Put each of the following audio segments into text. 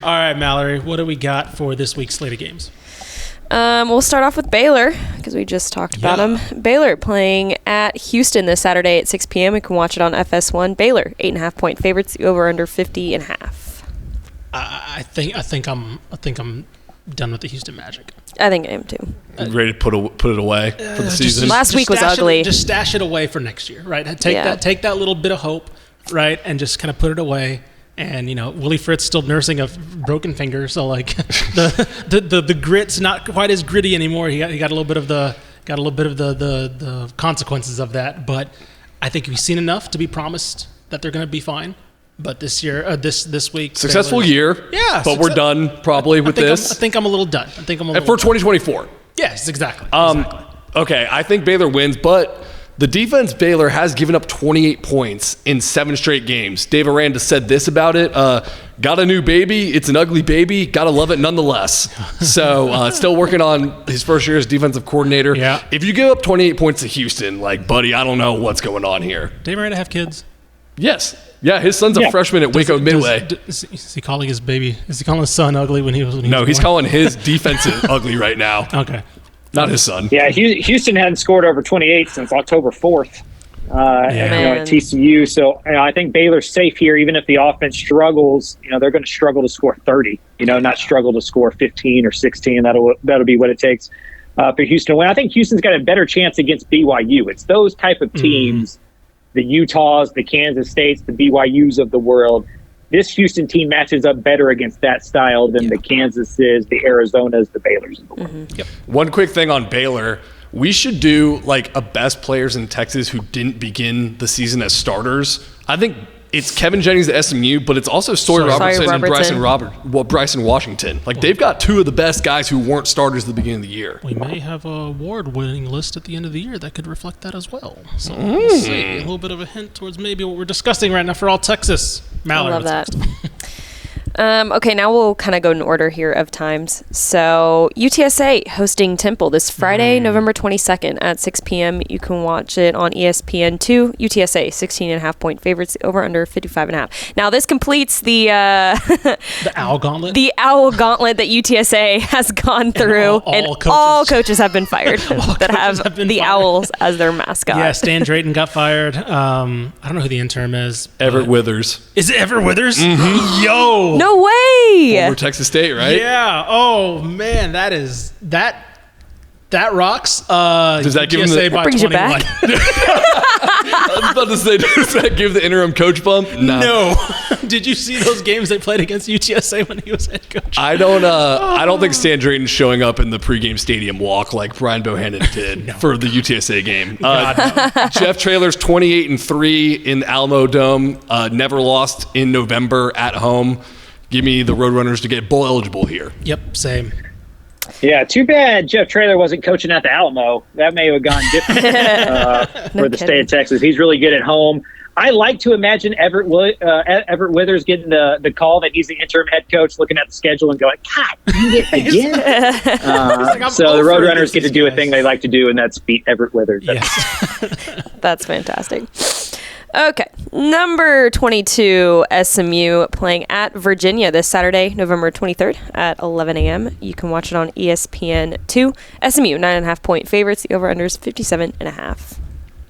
All right, Mallory, what do we got for this week's slate of games? We'll start off with Baylor because we just talked about them. Baylor playing at Houston this Saturday at 6 p.m. You can watch it on FS1. Baylor 8.5-point favorites. The over under 50.5. I think I'm done with the Houston Magic. I think I am too. Ready to put it away for the season. Last week was ugly. Just stash it away for next year, right? Take that little bit of hope, right, and just kind of put it away. And Willie Fritz still nursing a broken finger, so like the grit's not quite as gritty anymore. He got a little bit of the consequences of that. But I think we've seen enough to be promised that they're going to be fine. But this year, this week, successful year. Yeah, but we're done probably with this. I think I'm a little done. For 2024. Yes, exactly. Okay, I think Baylor wins, but the defense Baylor has given up 28 points in 7 straight games. Dave Aranda said this about it. Got a new baby. It's an ugly baby. Gotta love it nonetheless. So still working on his first year as defensive coordinator. Yeah. If you give up 28 points to Houston, like, buddy, I don't know what's going on here. Dave Aranda have kids? Yes. Yeah, his son's a freshman at Waco Midway. Is he calling his baby? Is he calling his son ugly when he was? No, he's calling his defensive ugly right now. Okay. Not his son. Yeah, Houston hadn't scored over 28 since October 4th at TCU. So I think Baylor's safe here, even if the offense struggles. They're going to struggle to score 30. Not struggle to score 15 or 16. That'll be what it takes for Houston to win. I think Houston's got a better chance against BYU. It's those type of teams, the Utahs, the Kansas States, the BYUs of the world. This Houston team matches up better against that style than the Kansases, the Arizonas, the Baylors of the world. Yep. One quick thing on Baylor. We should do like a best players in Texas who didn't begin the season as starters. I think it's Kevin Jennings at SMU, but it's also Sawyer Robertson and Bryson Washington. Like, they've got 2 of the best guys who weren't starters at the beginning of the year. We may have a award-winning list at the end of the year that could reflect that as well. So we'll see. A little bit of a hint towards maybe what we're discussing right now for all Texas. Mallory, I love that. Okay, now we'll kind of go in order here of times. So UTSA hosting Temple this Friday, November 22nd at 6 p.m. You can watch it on ESPN2. UTSA 16.5-point favorites, over under 55.5. Now this completes the the Owl Gauntlet. The Owl Gauntlet that UTSA has gone through, and all coaches have been fired that have the Owls as their mascot. Yeah, Stan Drayton got fired. I don't know who the interim is. Everett Withers. Is it Everett Withers? Mm-hmm. Yo. No way! Former Texas State, right? Yeah. Oh man, that rocks. Does that give him the, by brings 21. you back? I was about to say, does that give the interim coach bump? No. Did you see those games they played against UTSA when he was head coach? I don't think Stan Drayton's showing up in the pregame stadium walk like Brian Bohannon did for the UTSA game. Jeff Traylor's 28-3 in the Alamo Dome. Never lost in November at home. Give me the Roadrunners to get bowl eligible here. Yep, same. Yeah, too bad Jeff Traylor wasn't coaching at the Alamo. That may have gone different for the state of Texas. He's really good at home. I like to imagine Everett Withers getting the call that he's the interim head coach, looking at the schedule and going, God, again? So the Roadrunners get to do a thing they like to do, and that's beat Everett Withers. Yes. That's fantastic. Okay, number 22, SMU playing at Virginia this Saturday, November 23rd at 11 a.m. You can watch it on ESPN2. SMU, 9.5-point favorites. The over-under is 57.5.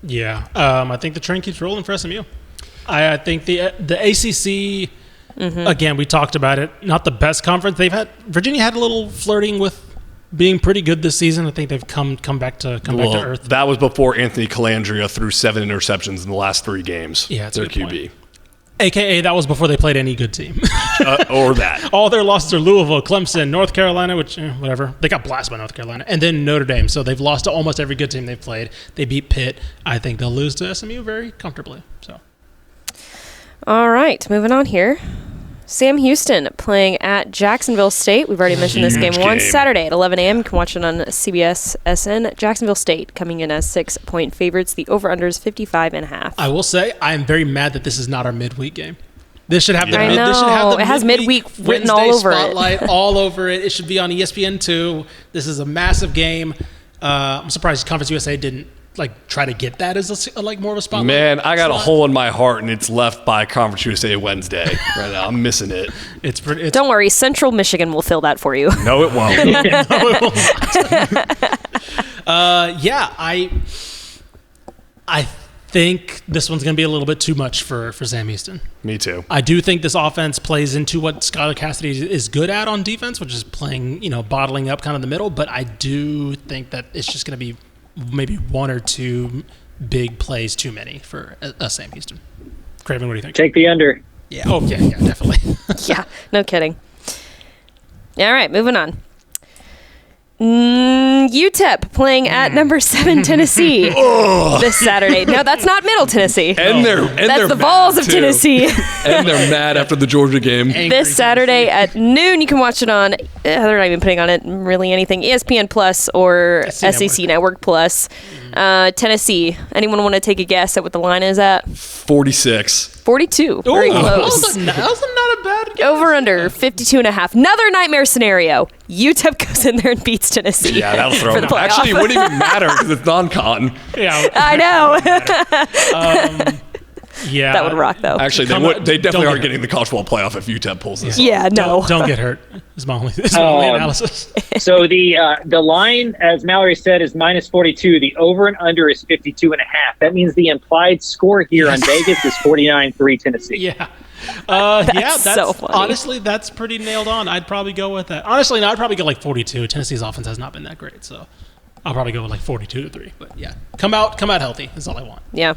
Yeah, I think the train keeps rolling for SMU. I think the ACC, again, we talked about it, not the best conference. Virginia had a little flirting with being pretty good this season. I think they've come back to earth. That was before Anthony Calandria threw 7 interceptions in the last 3 games. Yeah, it's their a good QB. Point. AKA, that was before they played any good team. Or that. All their losses are Louisville, Clemson, North Carolina, which, whatever. They got blasted by North Carolina. And then Notre Dame. So they've lost to almost every good team they've played. They beat Pitt. I think they'll lose to SMU very comfortably. So, all right, moving on here. Sam Houston playing at Jacksonville State. We've already mentioned this game once. Saturday at 11 a.m. You can watch it on CBS SN. Jacksonville State coming in as 6-point favorites. The over-under is 55.5. I will say I am very mad that this is not our midweek game. This should have the it has midweek written all over spotlight all over it. It should be on ESPN2. This is a massive game. I'm surprised Conference USA didn't like try to get that as like more of a spotlight. Man, I got a hole in my heart, and it's left by Conference USA Wednesday right now. I'm missing it. It's pretty. Don't worry, Central Michigan will fill that for you. No, it won't. Yeah, I think this one's going to be a little bit too much for Sam Houston. Me too. I do think this offense plays into what Skylar Cassidy is good at on defense, which is playing, bottling up kind of the middle. But I do think that it's just going to be maybe one or two big plays too many for Sam Houston. Craven, what do you think? Take the under. Yeah. Oh, yeah, definitely. Yeah, no kidding. All right, moving on. UTEP playing at number 7 Tennessee this Saturday. No, that's not Middle Tennessee. That's the Vols of Tennessee. And they're mad after the Georgia game. This Saturday at noon, you can watch it on. They're not even putting on it really anything. ESPN Plus or SEC Network Plus. Tennessee. Anyone want to take a guess at what the line is at? 46. 42. Very close. That was not a bad guess. Over under 52.5. Another nightmare scenario. UTEP goes in there and beats Tennessee. Yeah, that'll throw for them. the playoff. Actually, it wouldn't even matter because it's non-con. Yeah. I know. Yeah. That would rock, though. Actually, they definitely aren't getting the college football playoff if UTEP pulls this off. Yeah, no. Don't get hurt. Is my only analysis. So the line, as Mallory said, is minus 42. The over and under is 52.5. That means the implied score here on Vegas is 49-3 Tennessee. Yeah. That's so funny. Honestly, that's pretty nailed on. I'd probably go with that. Honestly, no, I'd probably go like 42. Tennessee's offense has not been that great, so I'll probably go with like 42-3. But yeah, come out healthy is all I want. Yeah.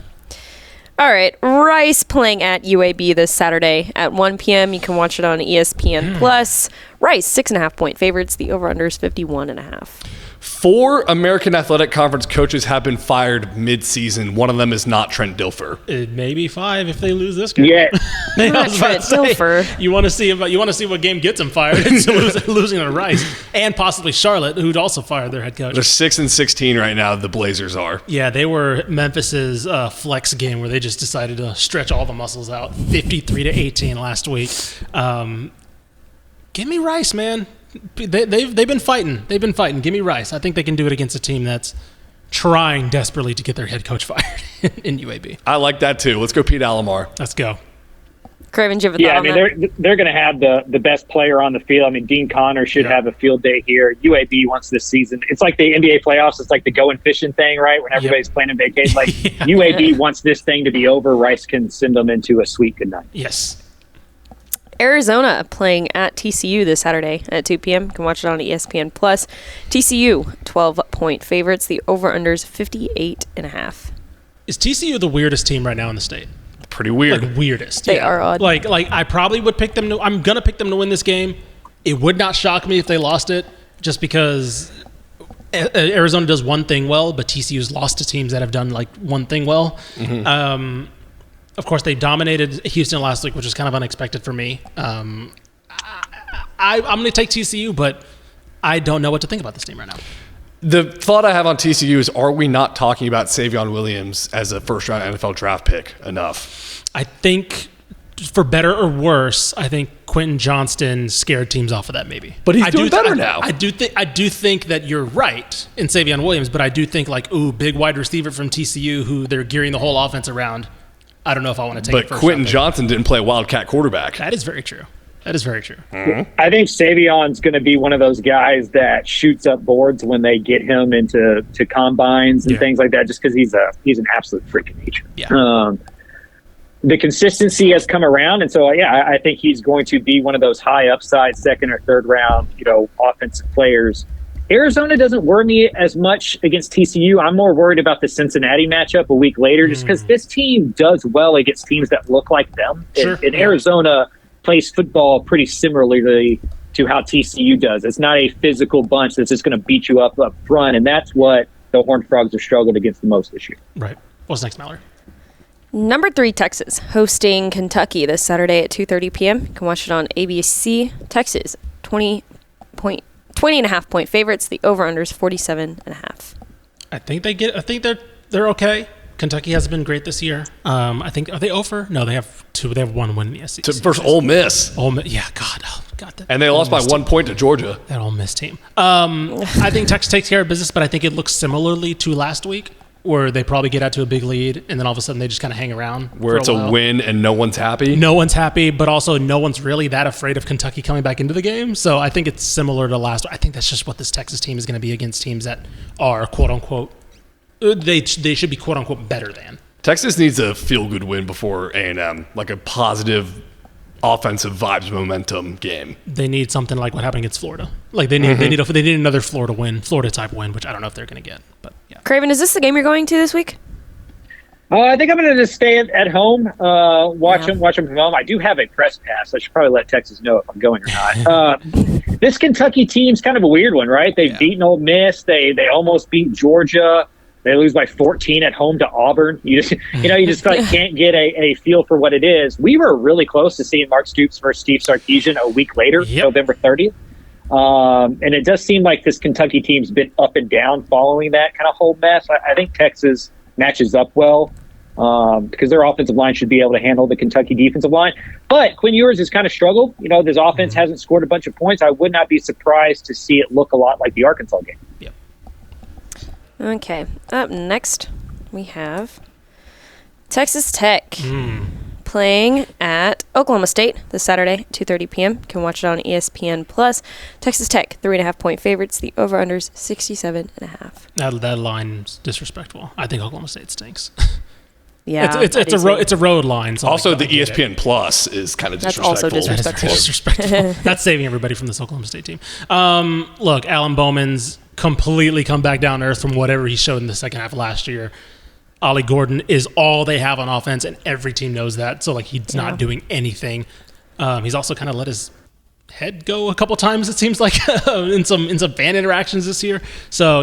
All right. Rice playing at UAB this Saturday at 1 p.m. You can watch it on ESPN Plus. Rice, 6.5-point favorites. The over-under is 51.5. 4 American Athletic Conference coaches have been fired mid-season. One of them is not Trent Dilfer. It may be 5 if they lose this game. Yeah. I was about Trent to say, Dilfer. You want to see what game gets them fired? It's losing to Rice and possibly Charlotte, who'd also fired their head coach. They're 6-16 right now. The Blazers are. Yeah, they were Memphis's flex game where they just decided to stretch all the muscles out. 53-18 last week. Give me Rice, man. They've been fighting. Give me Rice. I think they can do it against a team that's trying desperately to get their head coach fired in UAB. I like that too. Let's go Pete Alomar. Let's go. Craven, do you have a thought on that? They're going to have the best player on the field. I mean, Dean Connor should have a field day here. UAB wants this season. It's like the NBA playoffs. It's like the going fishing thing, right? When everybody's playing in vacation. Like UAB wants this thing to be over. Rice can send them into a sweet good night. Yes. Arizona playing at TCU this Saturday at 2 p.m. You can watch it on ESPN Plus. TCU, 12-point favorites. The over-under is 58.5. Is TCU the weirdest team right now in the state? Pretty weird. Like weirdest. They are odd. Like I probably would pick them. I'm gonna pick them to win this game. It would not shock me if they lost it, just because Arizona does one thing well, but TCU's lost to teams that have done like one thing well. Mm-hmm. Of course, they dominated Houston last week, which was kind of unexpected for me. I'm going to take TCU, but I don't know what to think about this team right now. The thought I have on TCU is, are we not talking about Savion Williams as a first-round NFL draft pick enough? I think, for better or worse, I think Quentin Johnston scared teams off of that maybe. But he's doing better now. I do think that you're right in Savion Williams, but I do think big wide receiver from TCU who they're gearing the whole offense around. I don't know if I want to take it. But Quentin Johnson didn't play a Wildcat quarterback. That is very true. Mm-hmm. I think Savion's going to be one of those guys that shoots up boards when they get him into combines and things like that, just because he's an absolute freak of nature. Yeah. The consistency has come around, and so I think he's going to be one of those high upside second or third round, offensive players. Arizona doesn't worry me as much against TCU. I'm more worried about the Cincinnati matchup a week later, just because this team does well against teams that look like them. Sure. And Arizona plays football pretty similarly to how TCU does. It's not a physical bunch that's just going to beat you up front, and that's what the Horned Frogs have struggled against the most this year. Right. What's next, Mallory? Number 3, Texas, hosting Kentucky this Saturday at 2:30 p.m. You can watch it on ABC. Texas, 20.5-point favorites. The over/under is 47.5. I think they're okay. Kentucky hasn't been great this year. I think, are they over? No, they have 2. They have 1 win in the SEC. Versus Ole Miss. Yeah, God. And they lost by 1 point to Georgia. That Ole Miss team. I think Texas takes care of business, but I think it looks similarly to last week. where they probably get out to a big lead, and then all of a sudden they just kind of hang around. Where it's a win and no one's happy? No one's happy, but also no one's really that afraid of Kentucky coming back into the game. So I think it's similar to last. I think that's just what this Texas team is going to be against teams that are, quote-unquote, they should be, quote-unquote, better than. Texas needs a feel-good win before A&M, like a positive offensive vibes momentum game. They need something like what happened against Florida. Like they need another Florida type win, which I don't know if they're going to get. But yeah. Craven, is this the game you're going to this week? I think I'm going to just stay at home, watch them from home. I do have a press pass. I should probably let Texas know if I'm going or not. This Kentucky team's kind of a weird one, right? They've beaten Ole Miss. They almost beat Georgia. They lose by 14 at home to Auburn. You just like can't get a feel for what it is. We were really close to seeing Mark Stoops versus Steve Sarkisian a week later, November 30th. And it does seem like this Kentucky team's been up and down following that kind of whole mess. I think Texas matches up well because their offensive line should be able to handle the Kentucky defensive line. But Quinn Ewers has kind of struggled. This offense hasn't scored a bunch of points. I would not be surprised to see it look a lot like the Arkansas game. Yep. Okay. Up next, we have Texas Tech playing at Oklahoma State this Saturday, 2:30 p.m. You can watch it on ESPN+. Texas Tech, 3.5-point favorites. The over-under's 67.5. That line's disrespectful. I think Oklahoma State stinks. Yeah, it's a road line. So also, the ESPN Plus is kind of disrespectful. That's also disrespectful. Disrespectful. That's saving everybody from this Oklahoma State team. Look, Alan Bowman's completely come back down to earth from whatever he showed in the second half of last year. Ollie Gordon is all they have on offense, and every team knows that. So, he's not doing anything. He's also kind of let his head go a couple times, it seems like, in some fan interactions this year. So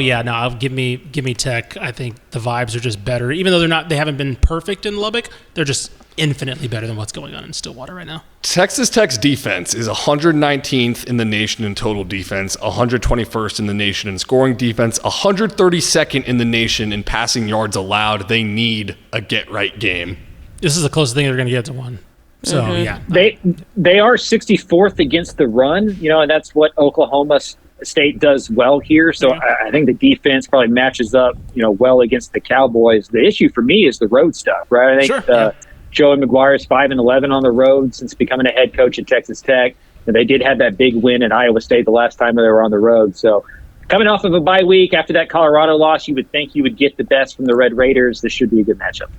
give me Tech. I think the vibes are just better, even though they haven't been perfect in Lubbock. They're just infinitely better than what's going on in Stillwater right now. Texas Tech's defense is 119th in the nation in total defense, 121st in the nation in scoring defense, 132nd in the nation in passing yards allowed. They need a get-right game. This is the closest thing they're going to get to one. So, They are 64th against the run, and that's what Oklahoma State does well here. So I think the defense probably matches up, well against the Cowboys. The issue for me is the road stuff, right? I think Joey McGuire's 5-11 on the road since becoming a head coach at Texas Tech. And they did have that big win at Iowa State the last time they were on the road. So coming off of a bye week after that Colorado loss, you would think you would get the best from the Red Raiders. This should be a good matchup.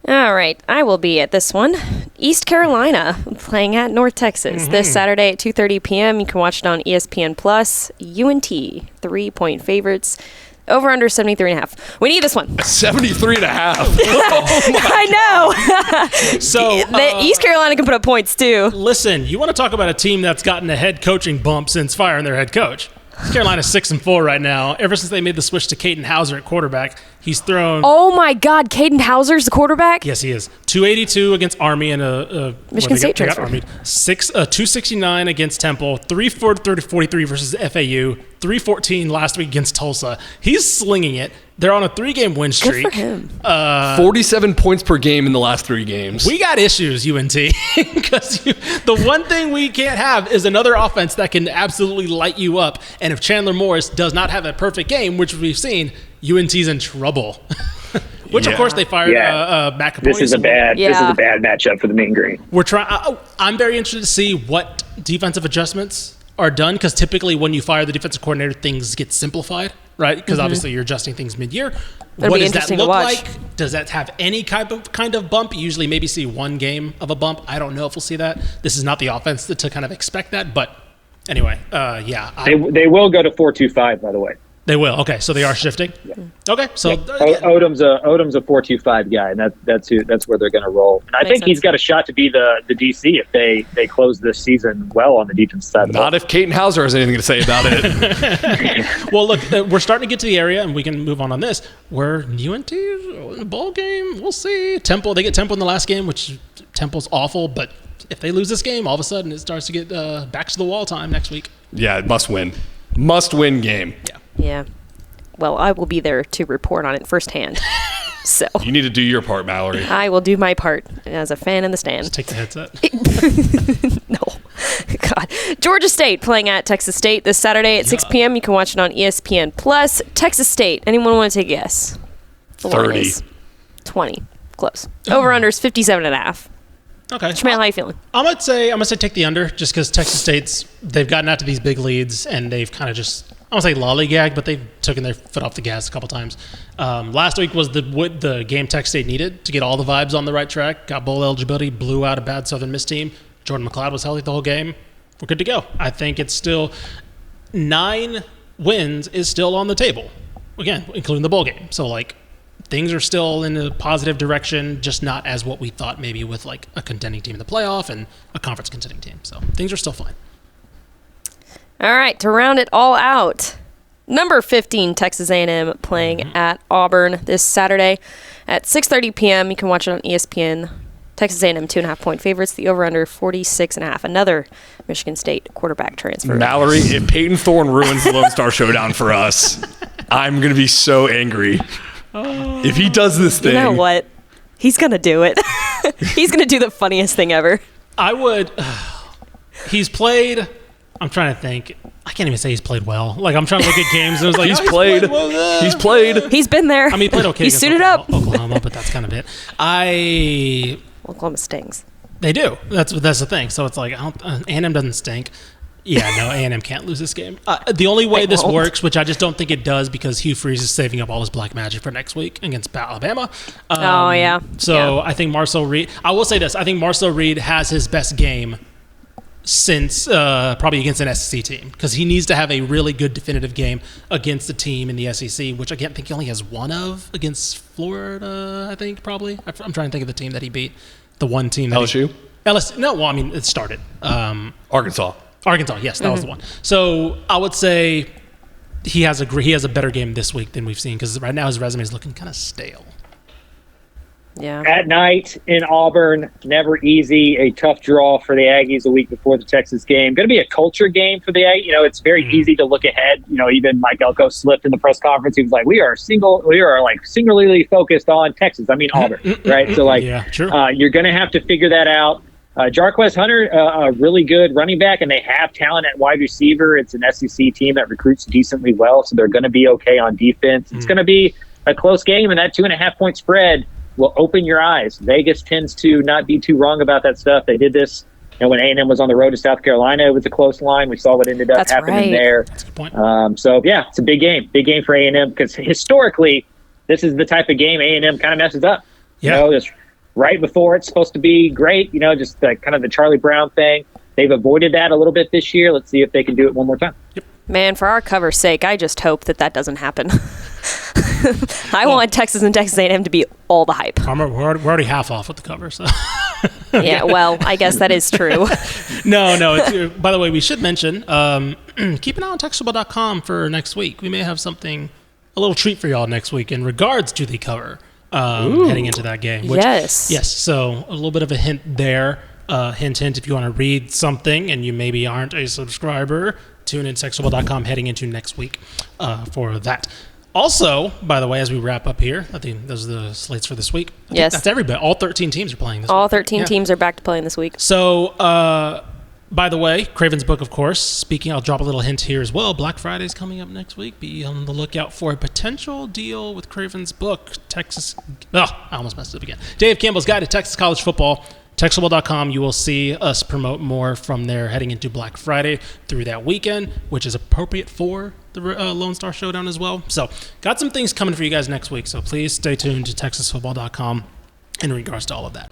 All right, I will be at this one. East Carolina playing at North Texas this Saturday at 2:30 p.m. You can watch it on ESPN+. UNT, 3-point favorites. Over under 73.5. We need this one. 73.5. I know. So East Carolina can put up points too. Listen, you want to talk about a team that's gotten a head coaching bump since firing their head coach. East Carolina's 6-4 right now. Ever since they made the switch to Caden Hauser at quarterback, he's thrown. Oh my God, Caden Hauser's the quarterback? Yes, he is. 282 against Army and a Michigan State transfer. 269 against Temple. 343 versus FAU. 314 last week against Tulsa. He's slinging it. They're on a 3-game win streak. Good for him. 47 points per game in the last 3 games. We got issues, UNT, because the one thing we can't have is another offense that can absolutely light you up. And if Chandler Morris does not have a perfect game, which we've seen, UNT's in trouble. Which, of course, they fired McAvoy. This is a bad matchup for the Mean Green. I'm very interested to see what defensive adjustments are done, because typically when you fire the defensive coordinator, things get simplified, right? Because obviously you're adjusting things mid-year. What does that look like? Does that have any kind of bump? You usually maybe see one game of a bump. I don't know if we'll see that. This is not the offense to kind of expect that, but anyway, They will go to 4-2-5, by the way. They will. Okay, so they are shifting. Yeah. Okay, so Odom's a 4-2-5 guy, and that's where they're going to roll. And I think he's got a shot to be the DC if they close this season well on the defense side. Not if Caden Hauser has anything to say about it. Well, look, we're starting to get to the area, and we can move on this. Where UNT in the ball game, we'll see. Temple, they get Temple in the last game, which Temple's awful, but if they lose this game, all of a sudden it starts to get back to the wall time next week. Yeah, must win game. Yeah. Well, I will be there to report on it firsthand. So you need to do your part, Mallory. I will do my part as a fan in the stands. Just take the headset. No. God. Georgia State playing at Texas State this Saturday at 6 p.m. You can watch it on ESPN Plus. Texas State. Anyone want to take a guess? 30. 20. Close. Over-under is 57.5. Okay. Shmuel, how you feeling? I'm gonna say take the under, just because Texas State's, they've gotten out to these big leads and they've kind of just, I don't say lollygag, but they've taken their foot off the gas a couple times. Last week was the game Texas State needed to get all the vibes on the right track. Got bowl eligibility, blew out a bad Southern Miss team. Jordan McLeod was healthy the whole game. We're good to go. I think it's still 9 wins is still on the table, again, including the bowl game. So things are still in a positive direction, just not as what we thought maybe with a contending team in the playoff and a conference contending team. So things are still fine. All right, to round it all out, number 15 Texas A&M playing at Auburn this Saturday at 6:30 p.m. You can watch it on ESPN. Texas A&M 2.5-point favorites. The over/under 46.5. Another Michigan State quarterback transfer. Mallory, if Peyton Thorne ruins the Lone Star Showdown for us, I'm gonna be so angry. If he does this thing, you know what? He's gonna do it. He's gonna do the funniest thing ever. I would. He's played. I'm trying to think. I can't even say he's played well. I'm trying to look at games and it was like, he's played. He's played. He's been there. I mean, he played okay. He suited up. Oklahoma, but that's kind of it. Oklahoma stings. They do. That's the thing. So it's A&M doesn't stink. Yeah, no, A&M can't lose this game. The only way this works, which I just don't think it does, because Hugh Freeze is saving up all his black magic for next week against Alabama. Yeah. So I think Marcel Reed. I will say this. I think Marcel Reed has his best game since probably against an SEC team, because he needs to have a really good definitive game against a team in the SEC, which I think he only has one of against Florida, I think, probably. I'm trying to think of the team that he beat. The one team that LSU? LSU? No, well, I mean, it started. Arkansas, yes, that was the one. So I would say he has a better game this week than we've seen, because right now his resume is looking kind of stale. Yeah. At night in Auburn, never easy. A tough draw for the Aggies a week before the Texas game. Going to be a culture game for the Aggies. It's very easy to look ahead. Even Mike Elko slipped in the press conference. He was like, "We are singularly focused on Texas." I mean Auburn, right? So yeah, sure. You're going to have to figure that out. Jarquez Hunter, a really good running back, and they have talent at wide receiver. It's an SEC team that recruits decently well, so they're going to be okay on defense. It's going to be a close game, and that 2.5-point spread will open your eyes. Vegas tends to not be too wrong about that stuff. They did this, when A&M was on the road to South Carolina. It was a close line. We saw what ended up happening there. That's a good point. It's a big game for A&M, because historically, this is the type of game A&M kind of messes up. Yeah. Just right before it's supposed to be great. Just kind of the Charlie Brown thing. They've avoided that a little bit this year. Let's see if they can do it one more time. Yep. Man, for our cover's sake, I just hope that doesn't happen. I want Texas and Texas A&M to be all the hype. We're already half off with the cover, so. Yeah, well, I guess that is true. No. By the way, we should mention, keep an eye on TexasFootball.com for next week. We may have a little treat for y'all next week in regards to the cover heading into that game. Yes. So a little bit of a hint there. Hint, if you want to read something and you maybe aren't a subscriber, tune in TexasFootball.com heading into next week for that. Also, by the way, as we wrap up here, I think those are the slates for this week. Yes. That's everybody. All 13 teams are playing this week. All 13 teams are back to playing this week. So, by the way, Craven's Book, of course. Speaking, I'll drop a little hint here as well. Black Friday is coming up next week. Be on the lookout for a potential deal with Craven's Book. I almost messed it up again. Dave Campbell's Guide to Texas College Football. TexasFootball.com, you will see us promote more from there heading into Black Friday through that weekend, which is appropriate for the Lone Star Showdown as well. So, got some things coming for you guys next week, so please stay tuned to TexasFootball.com in regards to all of that.